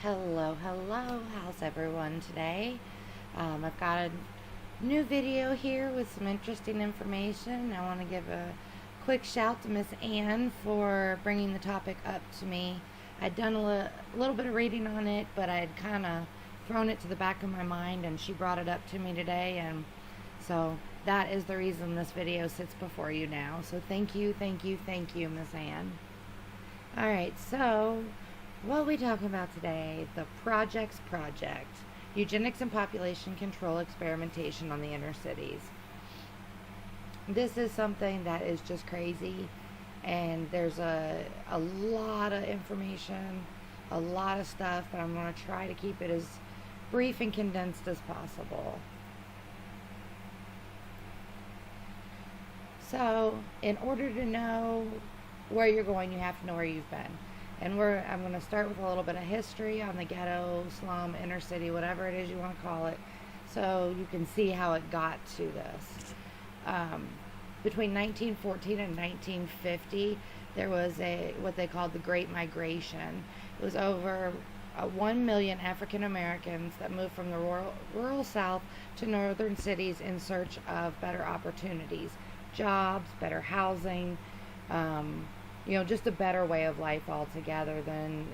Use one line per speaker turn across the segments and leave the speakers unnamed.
Hello, how's everyone today? I've got a new video here with some interesting information. I want to give a quick shout to Miss Ann for bringing the topic up to me. I'd done a little bit of reading on it, but I'd kind of thrown it to the back of my mind, and she brought it up to me today, and so that is the reason this video sits before you now. So thank you, Miss Ann. Alright, so what are we talking about today? The Projects Project. Eugenics and Population Control Experimentation on the Inner Cities. This is something that is just crazy, and there's a lot of information, a lot of stuff, but I'm going to try to keep it as brief and condensed as possible. So, in order to know where you're going, you have to know where you've been. And I'm going to start with a little bit of history on the ghetto, slum, inner city, whatever it is you want to call it, so you can see how it got to this. Between 1914 and 1950, there was what they called the Great Migration. It was over 1 million African Americans that moved from the rural South to northern cities in search of better opportunities, jobs, better housing, just a better way of life altogether than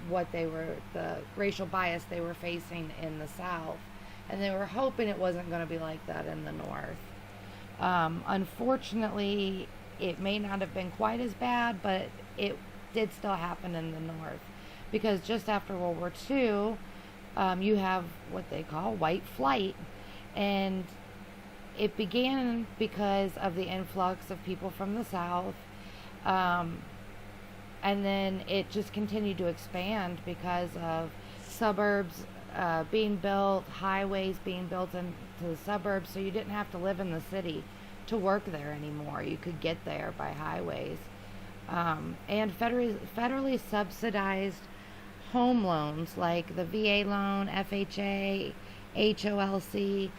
the racial bias they were facing in the South. And they were hoping it wasn't going to be like that in the North. Unfortunately, it may not have been quite as bad, but it did still happen in the North. Because just after World War II, you have what they call white flight. And it began because of the influx of people from the South. And then it just continued to expand because of suburbs being built, highways being built into the suburbs, so you didn't have to live in the city to work there anymore. You could get there by highways. And federally subsidized home loans like the VA loan, FHA, HOLC,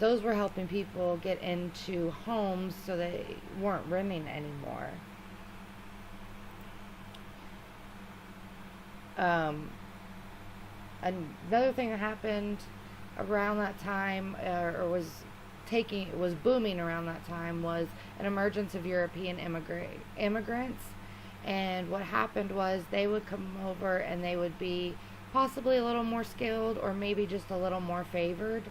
those were helping people get into homes so they weren't renting anymore. Another thing that happened around that time, was booming around that time, was an emergence of European immigrants. And what happened was they would come over and they would be possibly a little more skilled or maybe just a little more favored.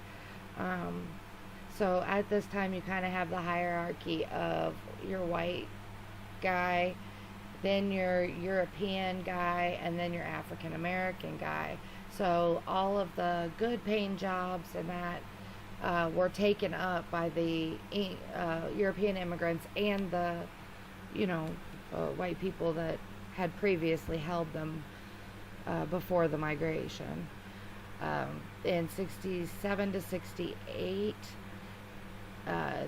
So at this time you kind of have the hierarchy of your white guy, then your European guy, and then your African American guy. So all of the good paying jobs and that were taken up by the European immigrants and the white people that had previously held them before the migration. In 67 to 68,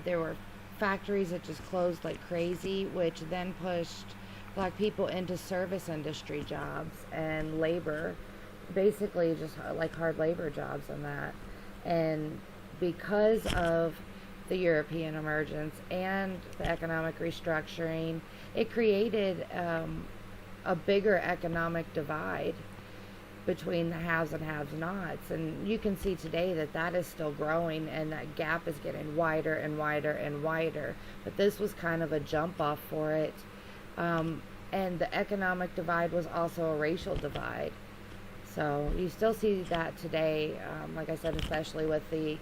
there were factories that just closed like crazy, which then pushed black people into service industry jobs and labor, basically just like hard labor jobs and that. And because of the European emergence and the economic restructuring, it created a bigger economic divide between the haves and have-nots. And you can see today that is still growing, and that gap is getting wider and wider and wider. But this was kind of a jump off for it. And the economic divide was also a racial divide. So you still see that today, like I said, especially with the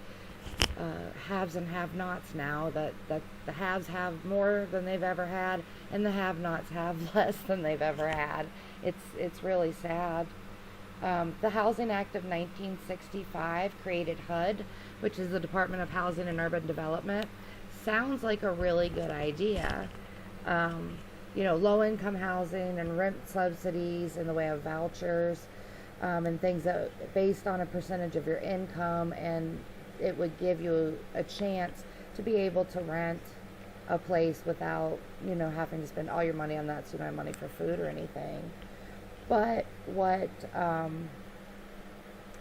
haves and have-nots now, that the haves have more than they've ever had, and the have-nots have less than they've ever had. It's really sad. The Housing Act of 1965 created HUD, which is the Department of Housing and Urban Development. Sounds like a really good idea. Low-income housing and rent subsidies in the way of vouchers, and things that based on a percentage of your income, and it would give you a chance to be able to rent a place without, having to spend all your money on that, so you don't have money for food or anything. But what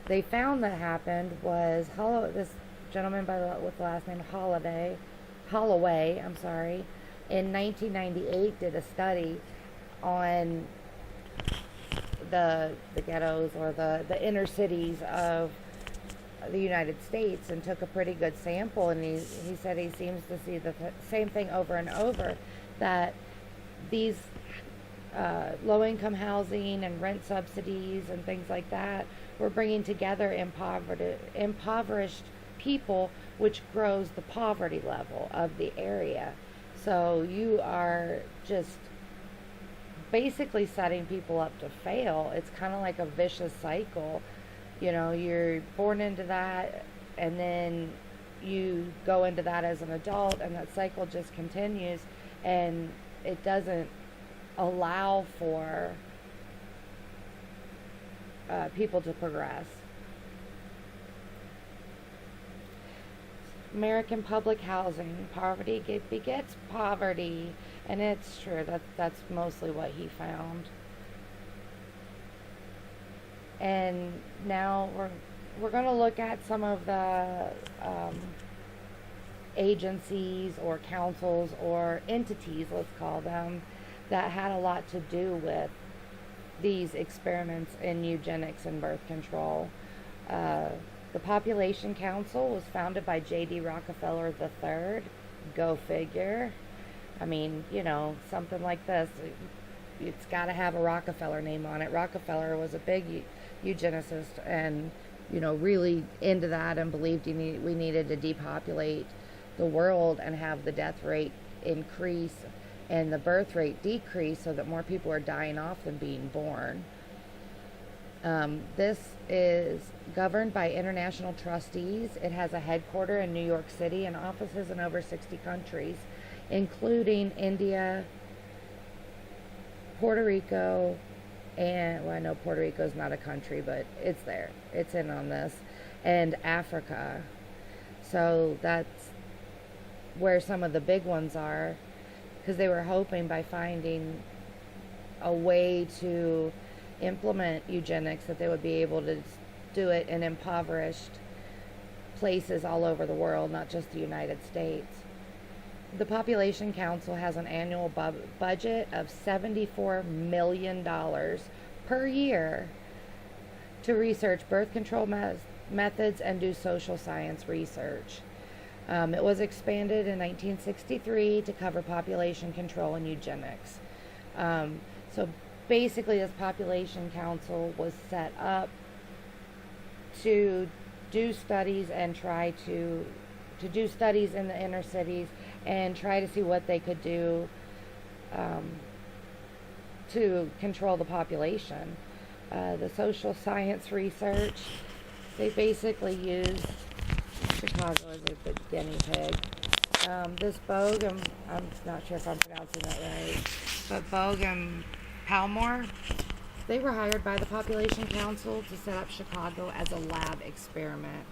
they found that happened was this gentleman with the last name Holloway, in 1998 did a study on the ghettos or the inner cities of the United States and took a pretty good sample, and he said he seems to see the same thing over and over, that these low-income housing and rent subsidies and things like that were bringing together impoverished people, which grows the poverty level of the area. So you are just basically setting people up to fail. It's kind of like a vicious cycle. You know, you're born into that, and then you go into that as an adult, and that cycle just continues, and it doesn't allow for people to progress. American public housing, poverty begets poverty, and it's true. That's mostly what he found. And now we're going to look at some of the agencies or councils or entities, let's call them, that had a lot to do with these experiments in eugenics and birth control. The Population Council was founded by J.D. Rockefeller III. Go figure. I mean, you know, something like this, it's got to have a Rockefeller name on it. Rockefeller was a big eugenicist, and, you know, really into that, and believed we needed to depopulate the world and have the death rate increase and the birth rate decrease so that more people are dying off than being born. This is governed by international trustees. It has a headquarter in New York City and offices in over 60 countries, including India, Puerto Rico, and, well, I know Puerto Rico is not a country, but it's there. It's in on this. And Africa. So that's where some of the big ones are, because they were hoping by finding a way to implement eugenics that they would be able to do it in impoverished places all over the world, not just the United States. The Population Council has an annual budget of $74 million per year to research birth control methods and do social science research. It was expanded in 1963 to cover population control and eugenics. So basically, this Population Council was set up to do studies and try to do studies in the inner cities and try to see what they could do to control the population. The social science research, they basically used Chicago as a big guinea pig. This Bogue, I'm not sure if I'm pronouncing that right, but Bogue and Palmore, they were hired by the Population Council to set up Chicago as a lab experiment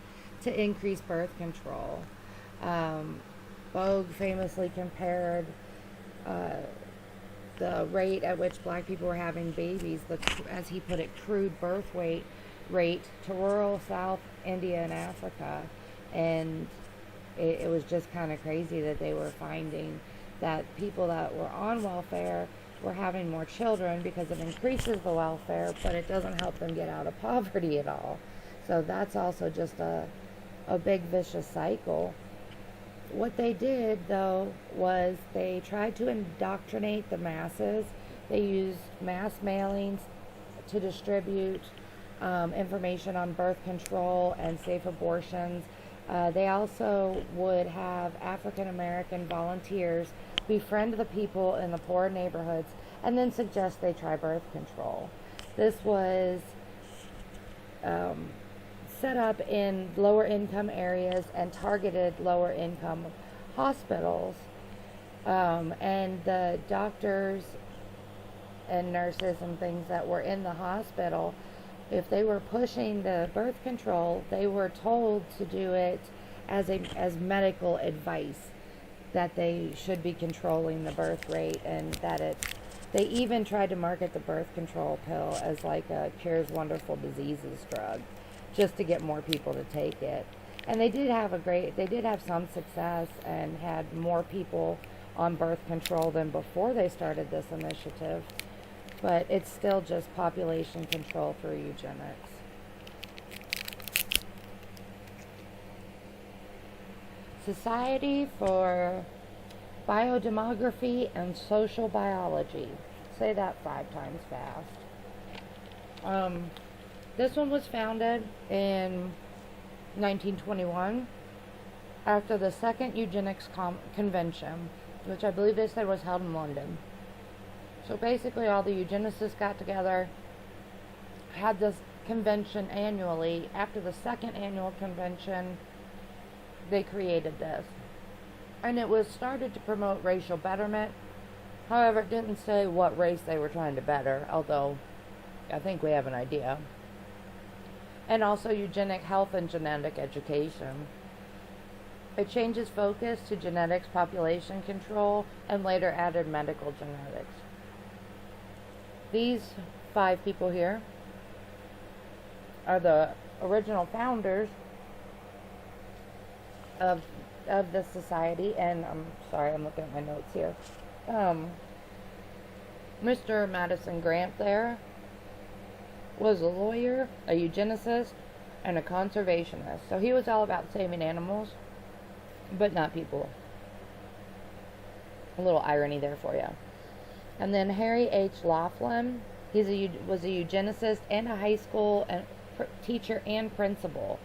to increase birth control. Bogue famously compared the rate at which black people were having babies, as he put it, crude birth rate to rural South India and Africa. And it was just kind of crazy that they were finding that people that were on welfare were having more children because it increases the welfare, but it doesn't help them get out of poverty at all. So that's also just a big vicious cycle. What they did, though, was they tried to indoctrinate the masses. They used mass mailings to distribute information on birth control and safe abortions. They also would have African American volunteers befriend the people in the poor neighborhoods and then suggest they try birth control. This was set up in lower income areas and targeted lower income hospitals. And the doctors and nurses and things that were in the hospital, if they were pushing the birth control, they were told to do it as medical advice, that they should be controlling the birth rate, and that they even tried to market the birth control pill as like a cures wonderful diseases drug, just to get more people to take it. And they did have some success and had more people on birth control than before they started this initiative. but it's still just population control through eugenics. Society for Biodemography and Social Biology. Say that 5 times fast. This one was founded in 1921 after the second eugenics convention, which I believe they said was held in London. So basically all the eugenicists got together, had this convention annually. After the second annual convention, they created this. And it was started to promote racial betterment. However, it didn't say what race they were trying to better, although I think we have an idea. And also eugenic health and genetic education. It changes focus to genetics, population control, and later added medical genetics. These 5 people here are the original founders of this society, and I'm sorry, I'm looking at my notes here. Mr. Madison Grant there was a lawyer, a eugenicist, and a conservationist. So he was all about saving animals, but not people. A little irony there for you. And then Harry H. Laughlin, was a eugenicist and a high school teacher and principal.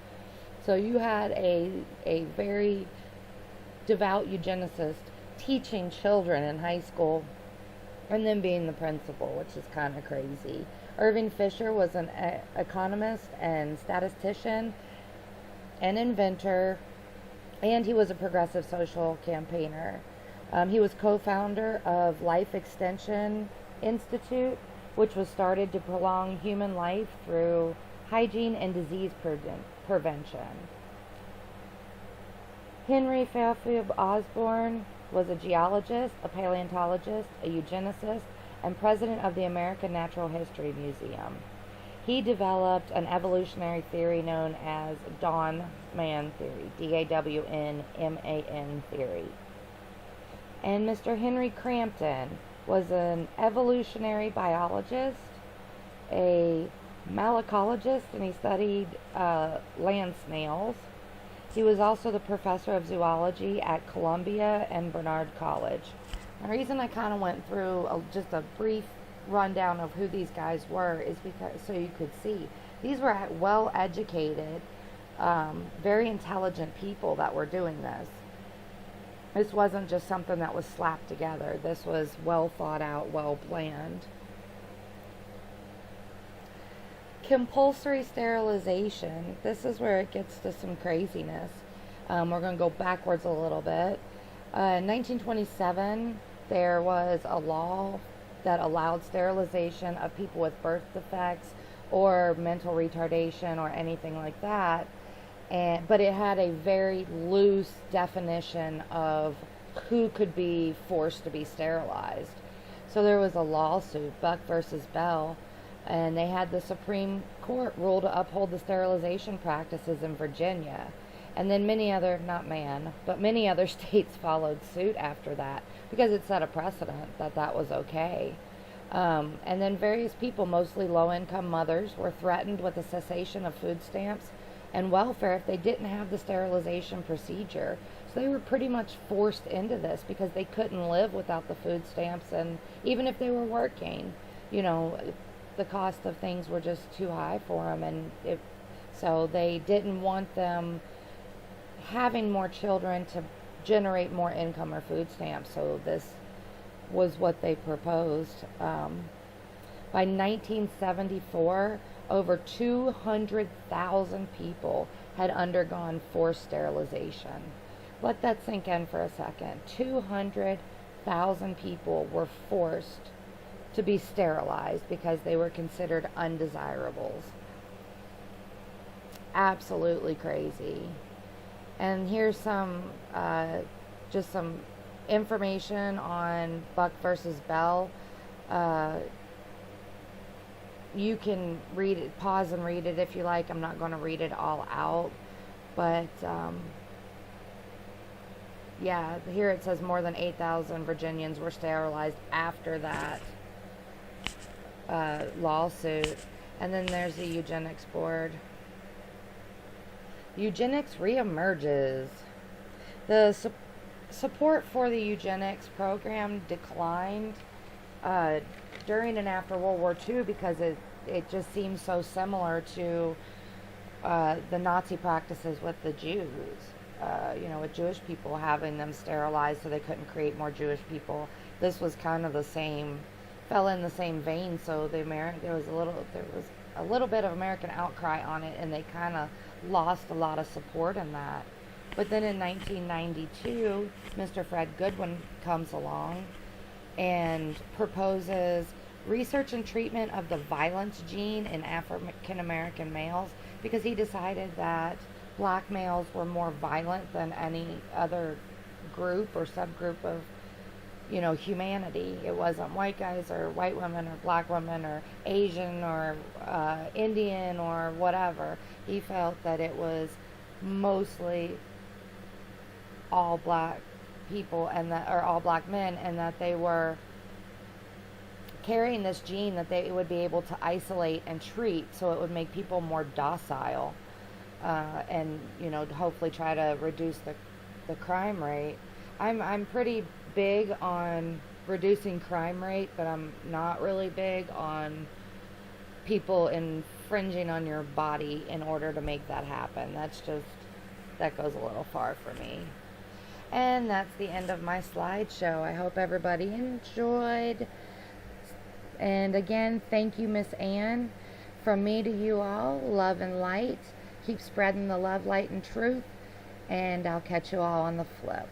So you had a very devout eugenicist teaching children in high school and then being the principal, which is kind of crazy. Irving Fisher was an economist and statistician and inventor, and he was a progressive social campaigner. He was co-founder of Life Extension Institute, which was started to prolong human life through hygiene and disease prevention. Henry Fairfield Osborn was a geologist, a paleontologist, a eugenicist, and president of the American Natural History Museum. He developed an evolutionary theory known as Dawn-Man theory, D-A-W-N-M-A-N theory. And Mr. Henry Crampton was an evolutionary biologist, a malacologist, and he studied land snails. He was also the professor of zoology at Columbia and Barnard College. The reason I kind of went through just a brief rundown of who these guys were is because so you could see these were well-educated, very intelligent people that were doing this. This wasn't just something that was slapped together. This was well thought out, well planned. Compulsory sterilization. This is where it gets to some craziness. We're going to go backwards a little bit. In 1927, there was a law that allowed sterilization of people with birth defects or mental retardation or anything like that. But it had a very loose definition of who could be forced to be sterilized. So there was a lawsuit, Buck versus Bell, and they had the Supreme Court rule to uphold the sterilization practices in Virginia. And then many other states followed suit after that because it set a precedent that was okay. And then various people, mostly low-income mothers, were threatened with the cessation of food stamps and welfare if they didn't have the sterilization procedure. So they were pretty much forced into this because they couldn't live without the food stamps, and even if they were working, the cost of things were just too high for them, and so they didn't want them having more children to generate more income or food stamps. So this was what they proposed. By 1974, over 200,000 people had undergone forced sterilization. Let that sink in for a second. 200,000 people were forced to be sterilized because they were considered undesirables. Absolutely crazy. And here's some information on Buck versus Bell. You can read it, pause and read it if you like. I'm not going to read it all out, but yeah, here it says more than 8,000 Virginians were sterilized after that. lawsuit. And then there's the Eugenics board. Eugenics reemerges. The support for the eugenics program declined during and after World War II because it just seems so similar to the Nazi practices with the Jews. With Jewish people having them sterilized so they couldn't create more Jewish people. This was kind of the same, fell in the same vein. So there was a little bit of American outcry on it, and they kind of lost a lot of support in that. But then in 1992, Mr. Fred Goodwin comes along and proposes research and treatment of the violence gene in African American males, because he decided that black males were more violent than any other group or subgroup of humanity. It wasn't white guys or white women or black women or Asian or Indian or whatever. He felt that it was mostly all black people or all black men, and that they were carrying this gene that they would be able to isolate and treat, so it would make people more docile, and hopefully try to reduce the crime rate. I'm pretty big on reducing crime rate, but I'm not really big on people infringing on your body in order to make that happen. That goes a little far for me. And that's the end of my slideshow. I hope everybody enjoyed. And again, thank you, Miss Ann. From me to you all, love and light. Keep spreading the love, light, and truth. And I'll catch you all on the flip.